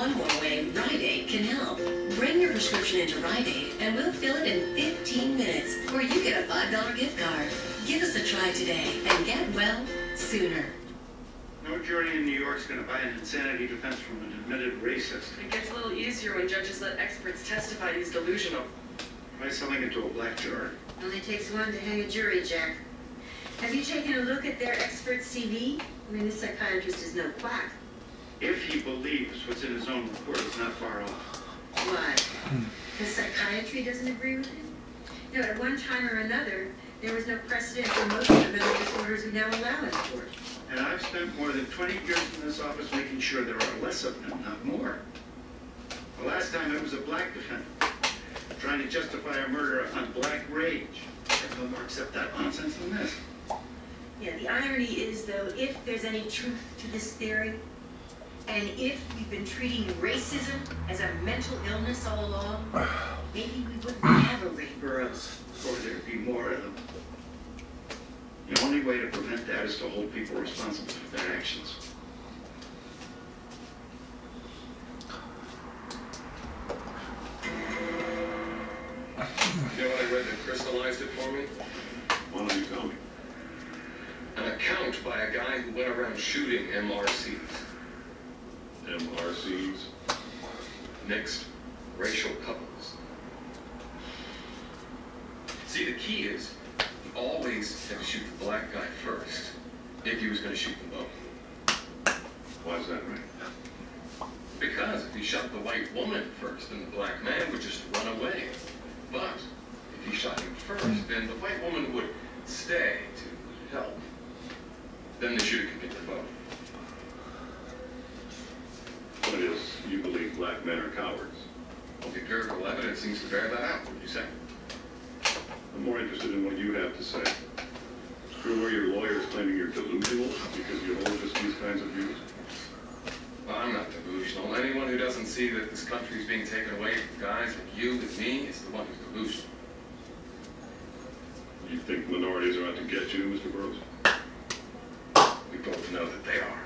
one more way Rite Aid can help. Bring your prescription into Rite Aid and we'll fill it in 15 minutes, or you get a $5 gift card. Give us a try today and get well sooner. No jury in New York's going to buy an insanity defense from an admitted racist. It gets a little easier when judges let experts testify he's delusional. Try selling it to a black juror. Only takes one to hang a jury, Jack. Have you taken a look at their expert CV? I mean, this psychiatrist is no quack. If he believes what's in his own report, it's not far off. Why? Because psychiatry doesn't agree with him? You know, at one time or another, there was no precedent for most of the mental disorders we now allow in court. And I've spent more than 20 years in this office making sure there are less of them, not more. The last time it was a black defendant trying to justify a murder on black rage. I'd no more accept that nonsense than this. Yeah, the irony is, though, if there's any truth to this theory, and if we've been treating racism as a mental illness all along, maybe we wouldn't have a Ray Burroughs. Or there'd be more of them. The only way to prevent that is to hold people responsible for their actions. You know what I read that crystallized it for me? Why don't you tell me? An account by a guy who went around shooting MRCs. MRCs? Mixed racial couples. See, the key is, he always had to shoot the black guy first, if he was going to shoot them both. Why is that right? Because if he shot the white woman first, then the black man would just run away. But if he shot him first, then the white woman would stay to help. Then they should have convicted both. Point is, you believe black men are cowards. Well, the empirical evidence seems to bear that out, wouldn't you say? I'm more interested in what you have to say. True, where your lawyers claiming you're delusional because you hold just these kinds of views? Well, I'm not delusional. Anyone who doesn't see that this country is being taken away from guys like you and me is the one who's delusional. You think minorities are out to get you, Mr. Burroughs? We both know that they are.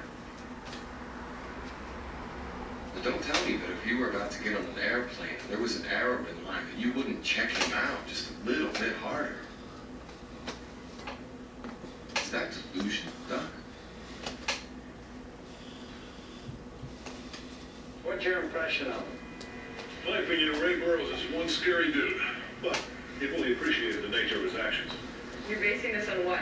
But don't tell me that if you were about to get on an airplane and there was an Arab in line, that you wouldn't check him out just a little bit harder. Is that delusional, Doc? What's your impression of him? In my opinion, Ray Burroughs is one scary dude, but he fully appreciated the nature of his actions. You're basing this on what?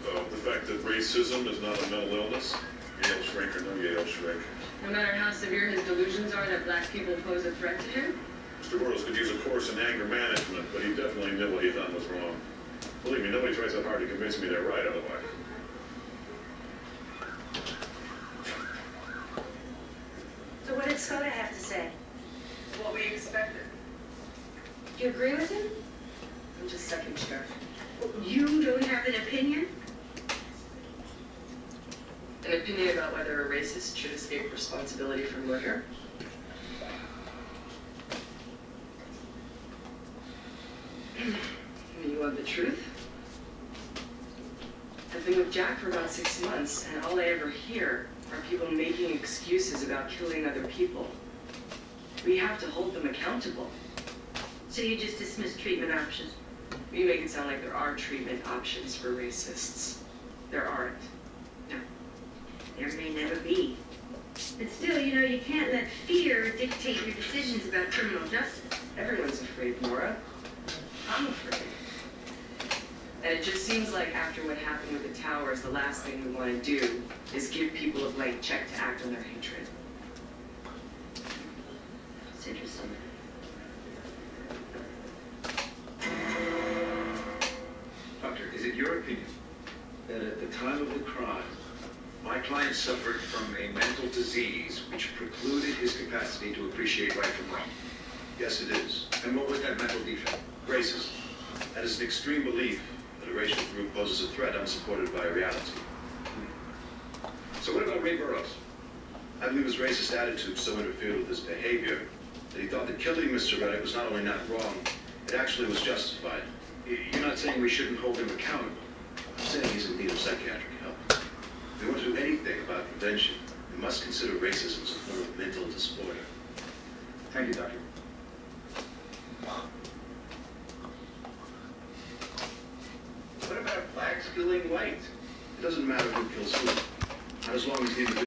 The fact that racism is not a mental illness, Yale shrink or no Yale shrink. No matter how severe his delusions are that black people pose a threat to him? Mr. Burroughs could use a course in anger management, but he definitely knew what he done was wrong. Believe me, nobody tries that hard to convince me they're right otherwise. So what did Skoda have to say? What we expected. Do you agree with him? I'm just second chair. You don't have an opinion? An opinion about whether a racist should escape responsibility for murder? You want the truth? I've been with Jack for about 6 months, and all I ever hear are people making excuses about killing other people. We have to hold them accountable. So you just dismiss treatment options? You make it sound like there are treatment options for racists. There aren't. No. There may never be. But still, you know, you can't let fear dictate your decisions about criminal justice. Everyone's afraid, Nora. I'm afraid. And it just seems like after what happened with the towers, the last thing we want to do is give people a blank check to act on their hatred. It's interesting. Doctor, is it your opinion that at the time of the crime, my client suffered from a mental disease which precluded his capacity to appreciate right from wrong? Yes, it is. And what was that mental defect? Racism. That is an extreme belief that a racial group poses a threat unsupported by reality. So what about Ray Burroughs? I believe his racist attitude so interfered with his behavior that he thought that killing Mr. Reddick was not only not wrong, it actually was justified. You're not saying we shouldn't hold him accountable. I'm saying he's in need of psychiatric help. If we want to do anything about prevention, we must consider racism as a form of mental disorder. Thank you, Doctor. What about blacks killing whites? It doesn't matter who kills who, not as long as the individual